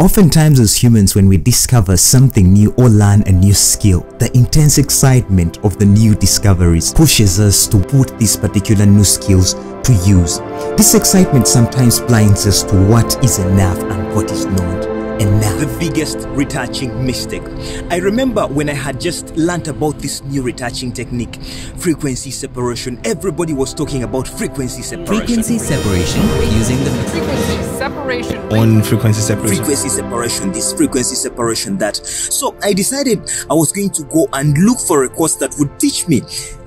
Oftentimes as humans, when we discover something new or learn a new skill, the intense excitement of the new discoveries pushes us to put these particular new skills to use. This excitement sometimes blinds us to what is enough and what is not enough. The biggest retouching mistake. I remember when I had just learnt about this new retouching technique, frequency separation. Everybody was talking about frequency separation. Frequency separation using the frequency separation. On frequency separation. Frequency separation, this frequency separation, that. So I decided I was going to go and look for a course that would teach me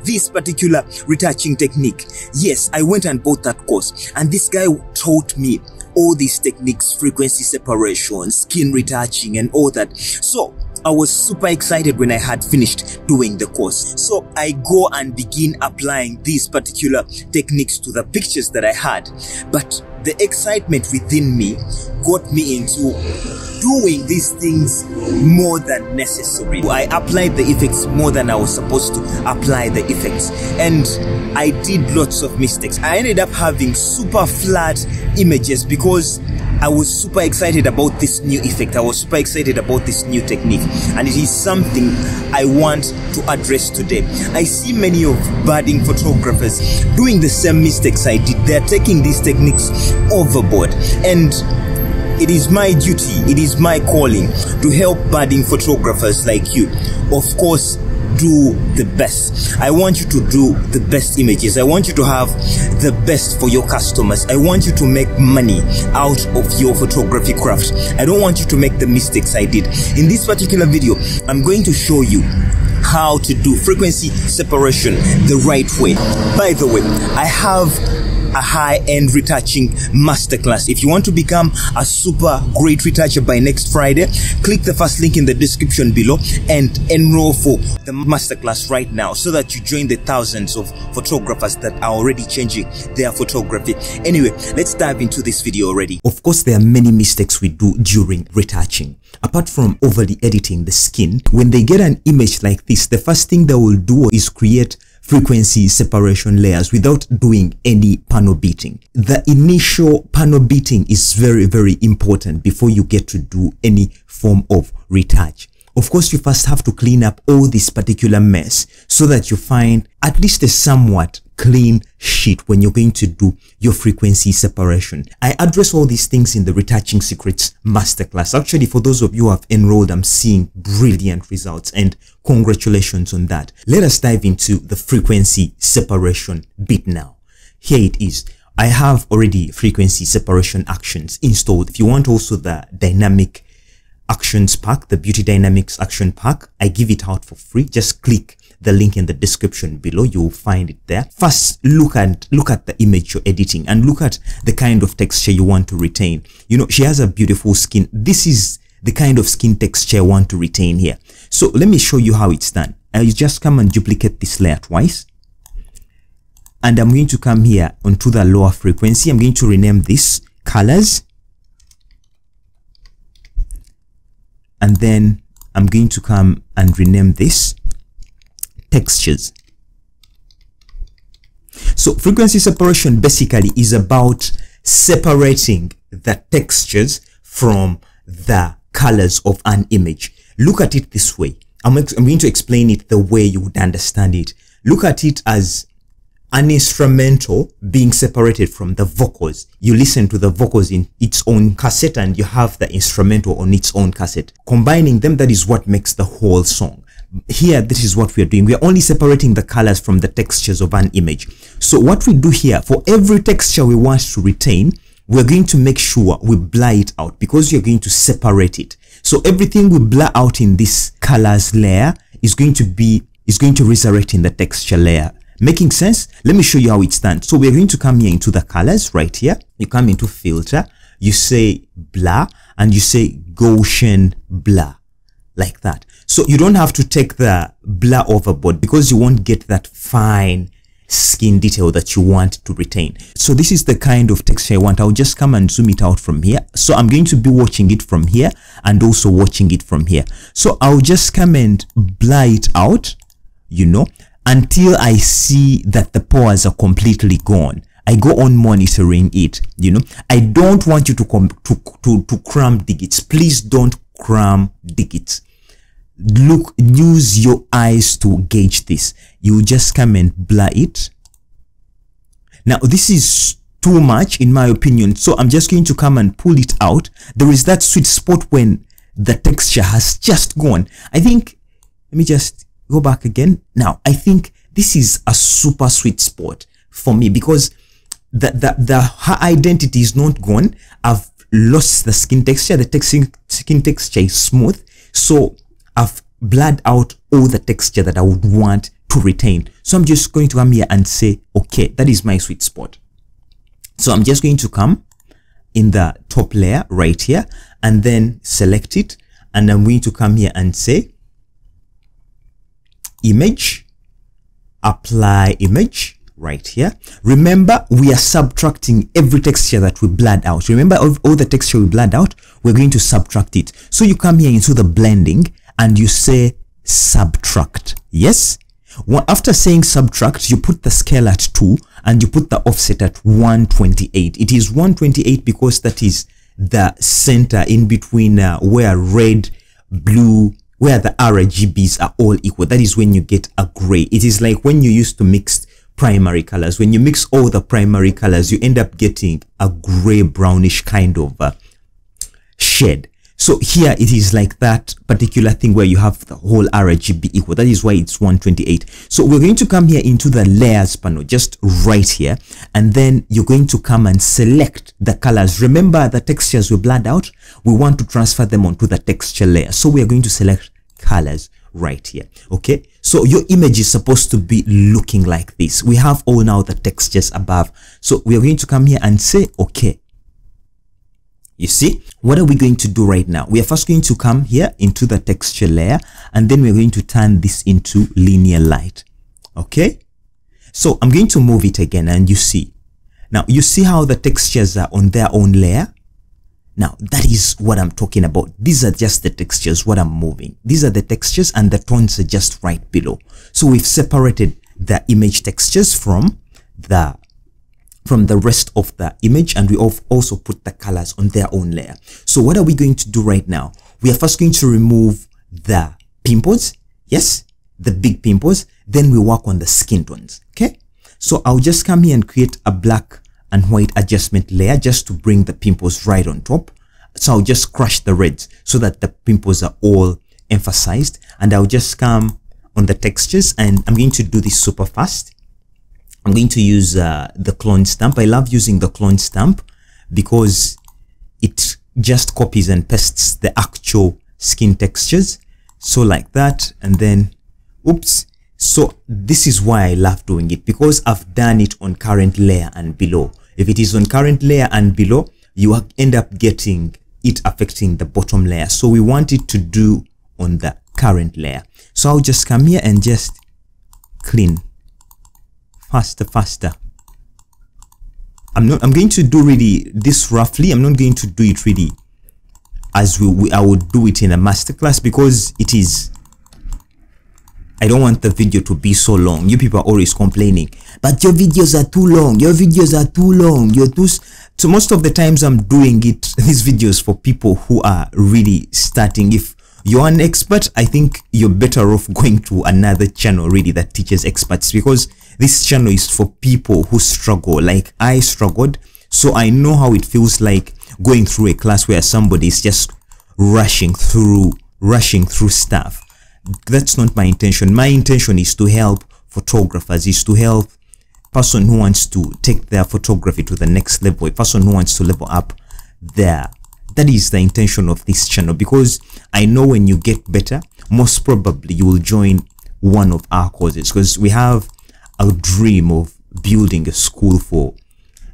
this particular retouching technique. Yes, I went and bought that course, and this guy taught me all these techniques, frequency separation, skin retouching and all that. So I was super excited when I had finished doing the course. So I go and begin applying these particular techniques to the pictures that I had. But the excitement within me got me into doing these things more than necessary. I applied the effects more than I was supposed to apply the effects, and I did lots of mistakes. I ended up having super flat images because I was super excited about this new effect. I was super excited about this new technique, and it is something I want to address today. I see many of budding photographers doing the same mistakes I did. They're taking these techniques overboard, and it is my duty, it is my calling to help budding photographers like you. Of course, do the best. I want you to do the best images. I want you to have the best for your customers. I want you to make money out of your photography craft. I don't want you to make the mistakes I did. In this particular video, I'm going to show you how to do frequency separation the right way. By the way, I have a high-end retouching masterclass. If you want to become a super great retoucher by next Friday, click the first link in the description below and enroll for the masterclass right now, so that you join the thousands of photographers that are already changing their photography. Anyway, let's dive into this video already. Of course, there are many mistakes we do during retouching. Apart from overly editing the skin, when they get an image like this, the first thing they will do is create frequency separation layers without doing any panel beating. The initial panel beating is very, very important before you get to do any form of retouch. Of course, you first have to clean up all this particular mess so that you find at least a somewhat clean sheet when you're going to do your frequency separation. I address all these things in the Retouching Secrets Masterclass. Actually, for those of you who have enrolled, I'm seeing brilliant results, and congratulations on that. Let us dive into the frequency separation bit now. Here it is. I have already frequency separation actions installed. If you want also the dynamic actions pack, the beauty dynamics action pack, I give it out for free. Just click the link in the description below, you'll find it there. First, look at the image you're editing and look at the kind of texture you want to retain. You know, she has a beautiful skin. This is the kind of skin texture I want to retain here. So let me show you how it's done. I'll just come and duplicate this layer twice, and I'm going to come here onto the lower frequency. I'm going to rename this colors, and then I'm going to come and rename this textures. So frequency separation basically is about separating the textures from the colors of an image. Look at it this way. I'm going to explain it the way you would understand it. Look at it as an instrumental being separated from the vocals. You listen to the vocals in its own cassette, and you have the instrumental on its own cassette. Combining them, that is what makes the whole song. Here, this is what we are doing. We are only separating the colors from the textures of an image. So what we do here, for every texture we want to retain, we're going to make sure we blur it out, because you're going to separate it. So everything we blur out in this colors layer is going to resurrect in the texture layer. Making sense? Let me show you how it's done. So we're going to come here into the colors right here. You come into filter, you say blur, and you say Gaussian blur, like that. So you don't have to take the blur overboard, because you won't get that fine skin detail that you want to retain. So this is the kind of texture I want. I'll just come and zoom it out from here. So I'm going to be watching it from here and also watching it from here. So I'll just come and blur it out, you know, until I see that the pores are completely gone. I go on monitoring it. You know, I don't want you to come to cram digits. Please don't cram digits. Look, use your eyes to gauge this. You just come and blur it. Now this is too much in my opinion, so I'm just going to come and pull it out. There is that sweet spot when the texture has just gone. I think, let me just go back again. Now I think this is a super sweet spot for me, because the identity is not gone. I've lost the skin texture. The skin texture is smooth, so I've blurred out all the texture that I would want to retain. So I'm just going to come here and say, okay, that is my sweet spot. So I'm just going to come in the top layer right here and then select it, and I'm going to come here and say image, apply image right here. Remember, we are subtracting every texture that we blurred out. Remember, all the texture we blurred out, we're going to subtract it. So you come here into the blending and you say subtract. Yes. After saying subtract, you put the scale at 2 and you put the offset at 128. It is 128 because that is the center in between where red, blue, where the RGBs are all equal. That is when you get a gray. It is like when you used to mix primary colors. When you mix all the primary colors, you end up getting a gray brownish kind of shade. So here it is like that particular thing where you have the whole RGB equal. That is why it's 128. So we're going to come here into the layers panel, just right here, and then you're going to come and select the colors. Remember the textures we blurred out, we want to transfer them onto the texture layer. So we are going to select colors right here. Okay, so your image is supposed to be looking like this. We have all now the textures above. So we are going to come here and say okay. You see, what are we going to do right now? We are first going to come here into the texture layer, and then we're going to turn this into linear light. Okay, so I'm going to move it again, and you see, now you see how the textures are on their own layer. Now that is what I'm talking about. These are just the textures, what I'm moving. These are the textures, and the tones are just right below. So we've separated the image textures from the rest of the image, and we also put the colors on their own layer. So what are we going to do right now? We are first going to remove the pimples. Yes, the big pimples. Then we work on the skin tones. Okay, so I'll just come here and create a black and white adjustment layer just to bring the pimples right on top. So I'll just crush the reds so that the pimples are all emphasized, and I'll just come on the textures, and I'm going to do this super fast. I'm going to use the clone stamp. I love using the clone stamp because it just copies and pastes the actual skin textures. So like that, and then, oops. So this is why I love doing it, because I've done it on current layer and below. If it is on current layer and below, you end up getting it affecting the bottom layer. So we want it to do on the current layer. So I'll just come here and just clean. Faster. I'm going to do really this roughly. I'm not going to do it really as I would do it in a masterclass, because it is, I don't want the video to be so long. You people are always complaining, but your videos are too long. Your videos are too long. So most of the times I'm doing these videos for people who are really starting. If you're an expert, I think you're better off going to another channel really that teaches experts, because this channel is for people who struggle. Like I struggled, so I know how it feels like going through a class where somebody is just rushing through stuff. That's not my intention. My intention is to help photographers, is to help person who wants to take their photography to the next level, a person who wants to level up there. That is the intention of this channel, because I know when you get better, most probably you will join one of our courses, because we have a dream of building a school for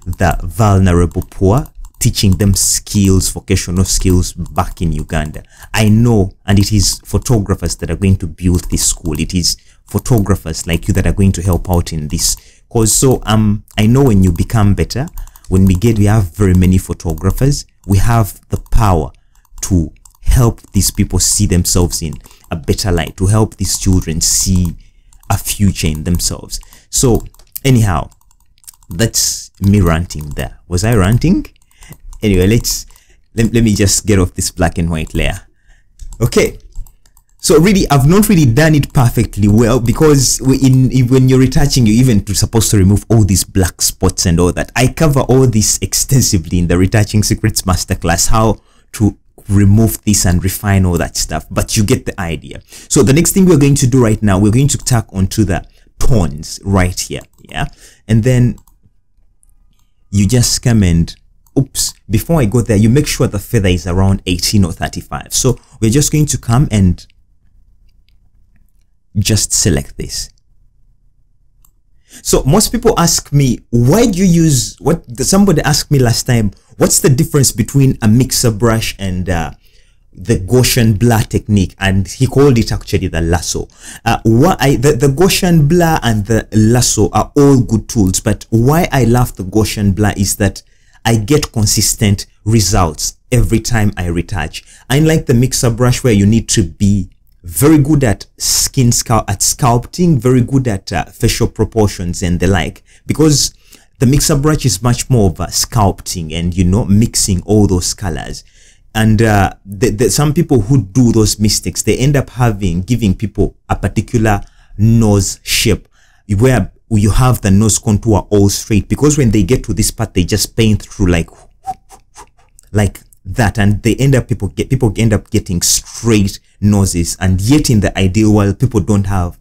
the vulnerable poor, teaching them skills, vocational skills back in Uganda. I know, and it is photographers that are going to build this school. It is photographers like you that are going to help out in this cause. So I know when you become better, when we have very many photographers, we have the power to help these people see themselves in a better light, to help these children see a future in themselves. So anyhow, That's me ranting there. Was I ranting? Anyway, let me just get off this black and white layer. Okay. So really, I've not really done it perfectly well, because when you're retouching, you're even supposed to remove all these black spots and all that. I cover all this extensively in the Retouching Secrets Masterclass, how to remove this and refine all that stuff, but you get the idea. So the next thing we're going to do right now, we're going to tack onto the tones right here, yeah? And then you just come and, oops, before I go there, you make sure the feather is around 18 or 35. So we're just going to come and just select this. So most people ask me, why do you use, somebody asked me last time, what's the difference between a mixer brush and the Gaussian Blur technique? And he called it actually the lasso. The Gaussian Blur and the lasso are all good tools, but why I love the Gaussian Blur is that I get consistent results every time I retouch. Unlike the mixer brush, where you need to be very good at sculpting, very good at facial proportions and the like, because the mixer brush is much more of sculpting and, you know, mixing all those colors. And some people who do those mistakes, they end up giving people a particular nose shape where you have the nose contour all straight, because when they get to this part, they just paint through like that, and they end up people end up getting straight noses. And yet in the ideal world, people don't have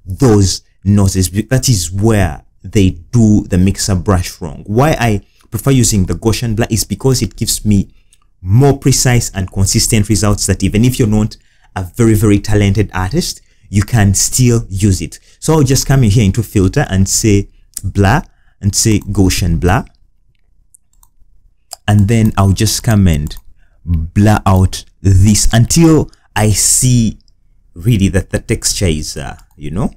those noses. That is where they do the mixer brush wrong. Why I prefer using the Gaussian Blur is because it gives me more precise and consistent results, that even if you're not a very, very talented artist, you can still use it. So I'll just come in here into filter and say blur and say Gaussian Blur. And then I'll just come and blur out this until I see really that the texture is, you know,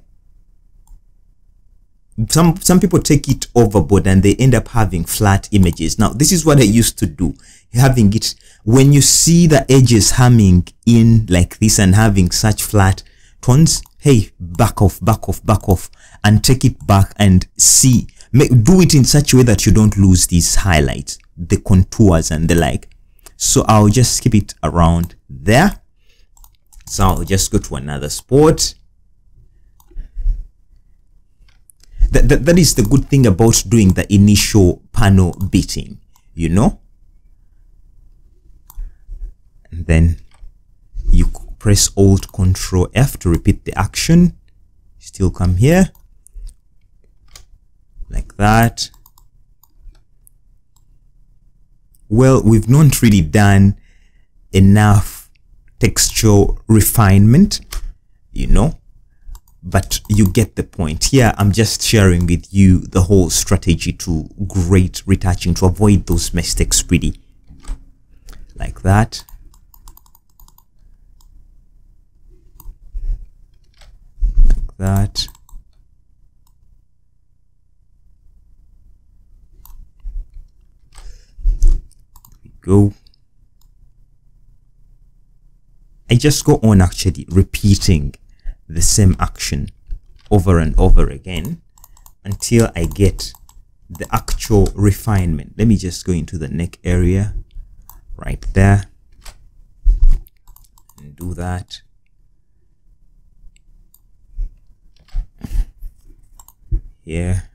some people take it overboard and they end up having flat images. Now, this is what I used to do, having it, when you see the edges humming in like this and having such flat tones, hey, back off, and take it back and see, do it in such a way that you don't lose these highlights, the contours and the like. So I'll just keep it around there. So I'll just go to another spot. That is the good thing about doing the initial panel beating, you know. And then you press Alt Control F to repeat the action. Still come here like that. Well, we've not really done enough textual refinement, you know, but you get the point. Here I'm just sharing with you the whole strategy to great retouching, to avoid those mistakes really, like that. Like that. Go. I just go on actually repeating the same action over and over again until I get the actual refinement. Let me just go into the neck area right there and do that. Here.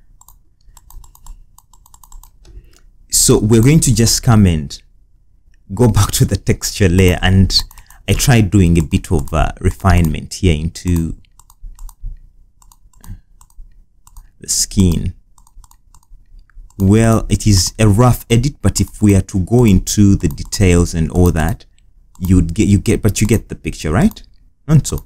So we're going to just come and go back to the texture layer, and I tried doing a bit of refinement here into the skin. Well, it is a rough edit, but if we are to go into the details and all that, you get the picture, right? And so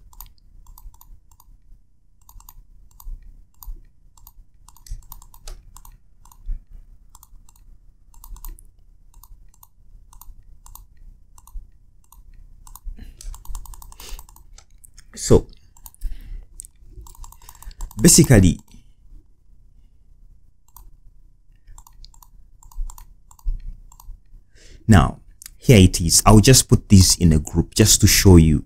basically, now here it is. I'll just put this in a group just to show you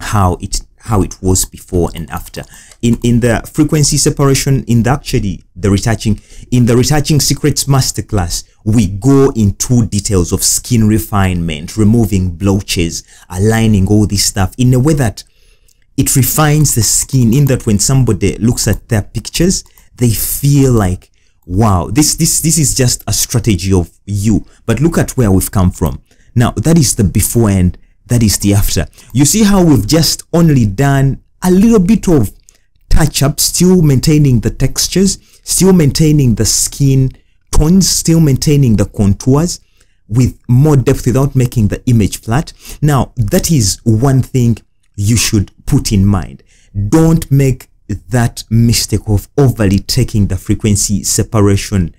how it how it was before and after. In the frequency separation, in the retouching secrets masterclass, we go into details of skin refinement, removing blotches, aligning all this stuff in a way that it refines the skin, in that when somebody looks at their pictures, they feel like, wow, this is just a strategy of you, but look at where we've come from. Now that is the before and that is the after. You see how we've just only done a little bit of touch up, still maintaining the textures, still maintaining the skin tones, still maintaining the contours with more depth without making the image flat. Now that is one thing you should put in mind. Don't make that mistake of overly taking the frequency separation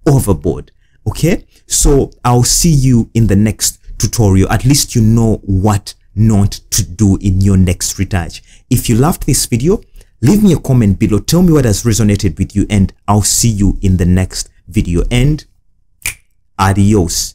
overboard. Okay, so I'll see you in the next tutorial. At least you know what not to do in your next retouch. If you loved this video, leave me a comment below, tell me what has resonated with you, and I'll see you in the next video, and adios.